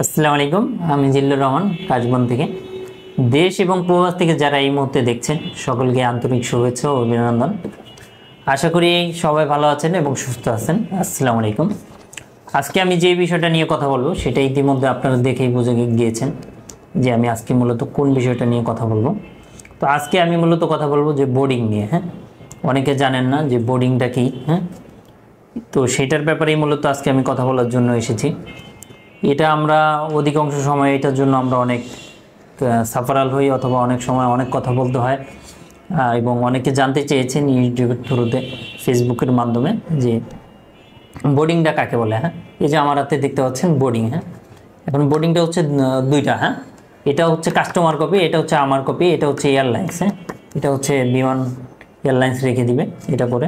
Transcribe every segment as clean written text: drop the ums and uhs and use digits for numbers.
আসসালামু আলাইকুম, আমি জিল্লুর রহমান কাজবন থেকে। দেশ এবং প্রবাস থেকে যারা এই মুহূর্তে দেখছেন সকলকে আন্তরিক শুভেচ্ছা ও অভিনন্দন। আশা করি সবাই ভালো আছেন এবং সুস্থ আছেন। আসসালামু আলাইকুম। আজকে আমি যে বিষয়টা নিয়ে কথা বলবো সেটা ইতিমধ্যে আপনারা দেখেই বুঝে গিয়েছেন যে আমি আজকে মূলত কোন বিষয়টা নিয়ে কথা বলবো। তো আজকে আমি মূলত কথা বলবো যে বোর্ডিং নিয়ে। অনেকে জানেন না যে বোর্ডিংটা কি। তো সেটার ব্যাপারেই মূলত আজকে আমি কথা বলার জন্য এসেছি। এটা আমরা অধিকাংশ সময় এটার জন্য আমরা অনেক সাফারাল হই, অথবা অনেক সময় অনেক কথা বলতে হয়, এবং অনেকে জানতে চেয়েছেন ইউটিউবের থ্রুতে, ফেসবুকের মাধ্যমে যে বোর্ডিংটা কাকে বলে। এই যে আমার হাতে দেখতে পাচ্ছেন বোর্ডিং। এখন বোর্ডিংটা হচ্ছে দুইটা। এটা হচ্ছে কাস্টমার কপি, এটা হচ্ছে আমার কপি, এটা হচ্ছে এয়ারলাইন্স। এটা হচ্ছে বিমান এয়ারলাইন্স রেখে দিবে এটা করে।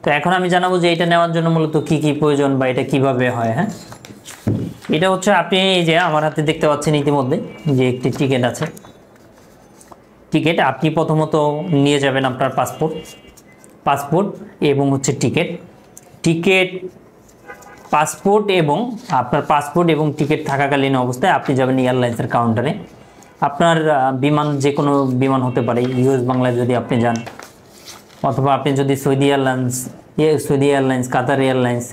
তো এখন আমি জানাবো যে এটা নেওয়ার জন্য মূলত কি কি প্রয়োজন বা এটা কিভাবে হয়। এটা হচ্ছে আপনি এই যে আমার হাতে দেখতে পাচ্ছেন ইতিমধ্যে যে একটি টিকিট আছে। টিকিট আপনি প্রথমত নিয়ে যাবেন আপনার পাসপোর্ট এবং হচ্ছে পাসপোর্ট এবং আপনার পাসপোর্ট এবং টিকিট থাকাকালীন অবস্থায় আপনি যাবেন এয়ারলাইন্সের কাউন্টারে। আপনার বিমান যে কোনো বিমান হতে পারে, ইউএস বাংলায় যদি আপনি যান, অথবা আপনি যদি সৌদি এয়ারলাইন্স, কাতার এয়ারলাইন্স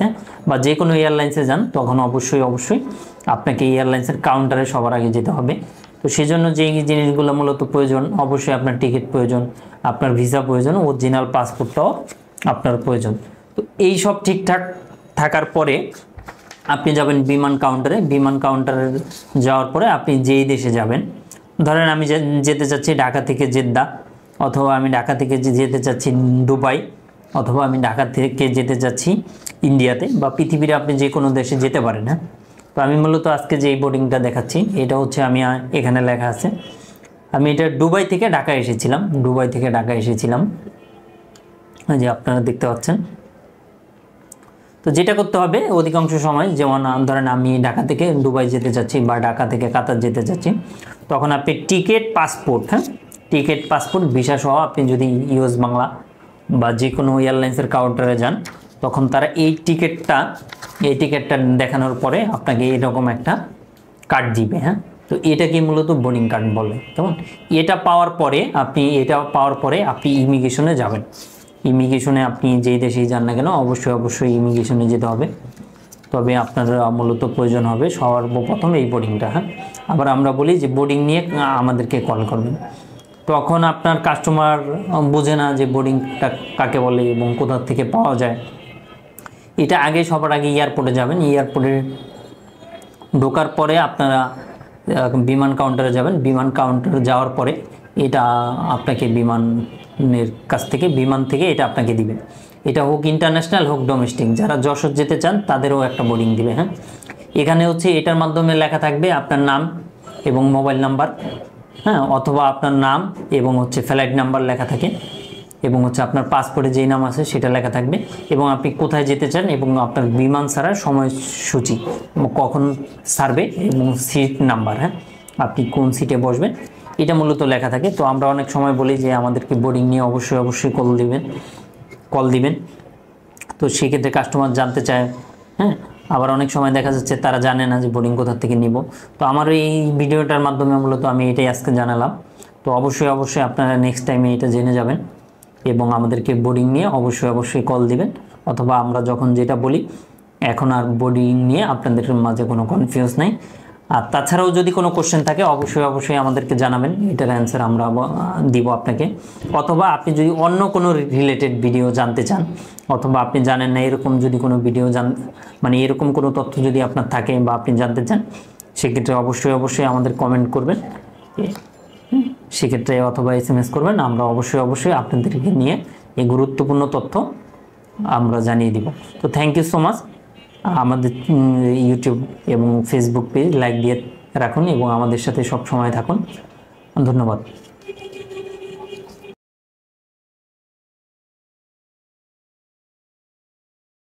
বা যে কোনো এয়ারলাইন্সে যান, তখন অবশ্যই আপনাকে এয়ারলাইন্সের কাউন্টারে সবার আগে যেতে হবে। তো সেজন্য যে জিনিসগুলো মূলত প্রয়োজন, অবশ্যই আপনার টিকিট প্রয়োজন, আপনার ভিসা প্রয়োজন, অরিজিনাল পাসপোর্টটাও আপনার প্রয়োজন। তো এই সব ঠিকঠাক থাকার পরে আপনি যাবেন বিমান কাউন্টারে যাওয়ার পরে আপনি যেই দেশে যাবেন, ধরেন আমি যেতে চাচ্ছি ঢাকা থেকে জেদ্দা, অথবা আমি ঢাকা থেকে যেতে চাচ্ছি দুবাই, অথবা আমি ঢাকা থেকে যেতে চাচ্ছি ইন্ডিয়াতে, বা পৃথিবীর আপনি যে কোনো দেশে যেতে পারেন। তো আমি মূলত আজকে যে বোর্ডিংটা দেখাচ্ছি এটা হচ্ছে আমি এখানে লেখা আছে, আমি এটা দুবাই থেকে ঢাকা এসেছিলাম, যে আপনারা দেখতে পাচ্ছেন। তো যেটা করতে হবে অধিকাংশ সময়, যেমন ধরেন আমি ঢাকা থেকে দুবাই যেতে চাচ্ছি বা ঢাকা থেকে কাতার যেতে চাচ্ছি, তখন আপনি টিকিট পাসপোর্ট ভিসা সহ আপনি যদি ইউএস বাংলা বা যে কোনো এয়ারলাইন্সের কাউন্টারে যান, তখন তারা এই টিকিটটা দেখানোর পরে আপনাকে এরকম একটা কার্ড দিবে। তো এটাকে মূলত বোর্ডিং কার্ড বলে। কেমন? এটা পাওয়ার পরে আপনি ইমিগ্রেশনে যাবেন। ইমিগ্রেশনে আপনি যেই দেশেই যান না কেন অবশ্যই ইমিগ্রেশনে যেতে হবে। তবে আপনার মূলত প্রয়োজন হবে সর্বপ্রথম এই বোর্ডিংটা। আবার আমরা বলি যে বোর্ডিং নিয়ে আমাদেরকে কল করবেন। তখন আপনার কাস্টমার বোঝে না যে বোর্ডিংটা কাকে বলে এবং কোথা থেকে পাওয়া যায়। এটা সবার আগে এয়ারপোর্টে যাবেন। এয়ারপোর্টে ঢোকার পরে আপনারা বিমান কাউন্টারে যাবেন। বিমান কাউন্টারে যাওয়ার পরে এটা আপনাকে বিমান থেকে এটা আপনাকে দিবে। এটা হোক ইন্টারন্যাশনাল হোক ডোমেস্টিক, যারা যশোর যেতে চান তাদেরও একটা বোর্ডিং দিবে। এখানে হচ্ছে এটার মাধ্যমে লেখা থাকবে আপনার নাম এবং মোবাইল নাম্বার, অথবা আপনার নাম এবং হচ্ছে ফ্লাইট নাম্বার লেখা থাকে, এবং হচ্ছে আপনার পাসপোর্টে যেই নাম আছে সেটা লেখা থাকবে, এবং আপনি কোথায় যেতে চান এবং আপনার বিমান ছাড়ার সময়সূচি কখন ছাড়বে এবং সিট নাম্বার, আপনি কোন সিটে বসবেন, এটা মূলত লেখা থাকে। তো আমরা অনেক সময় বলি যে আমাদেরকে বোর্ডিং নিয়ে অবশ্যই কল দিবেন। তো সেক্ষেত্রে কাস্টমার জানতে চায়। আবার অনেক সময় দেখা যাচ্ছে তারা জানে না যে বোর্ডিং কোথা থেকে নিব। তো আমার এই ভিডিওটার মাধ্যমে মূলত আমি এটাই আজকে জানালাম। তো অবশ্যই আপনারা নেক্সট টাইমে এটা জেনে যাবেন এবং আমাদেরকে বোর্ডিং নিয়ে অবশ্যই কল দিবেন, অথবা আমরা যখন যেটা বলি এখন আর বোর্ডিং নিয়ে আপনাদের মাঝে কোনো কনফিউজ নাই। আর তাছাড়াও যদি কোনো কোশ্চেন থাকে অবশ্যই আমাদেরকে জানাবেন, এটার অ্যান্সার আমরা দিব আপনাকে। অথবা আপনি যদি অন্য কোনো রিলেটেড ভিডিও জানতে চান, অথবা আপনি জানেন না এরকম যদি কোনো ভিডিও মানে এরকম কোনো তথ্য যদি আপনার থাকে বা আপনি জানতে চান, সেক্ষেত্রে অবশ্যই আমাদের কমেন্ট করবেন, সেক্ষেত্রে অথবা SMS করবেন। আমরা অবশ্যই আপনাদেরকে নিয়ে এই গুরুত্বপূর্ণ তথ্য আমরা জানিয়ে দিব। তো থ্যাংক ইউ সো মাচ। আমাদের ইউটিউব এবং ফেসবুক পেজ লাইক দিয়ে রাখুন এবং আমাদের সাথে সব সময় থাকুন। ধন্যবাদ।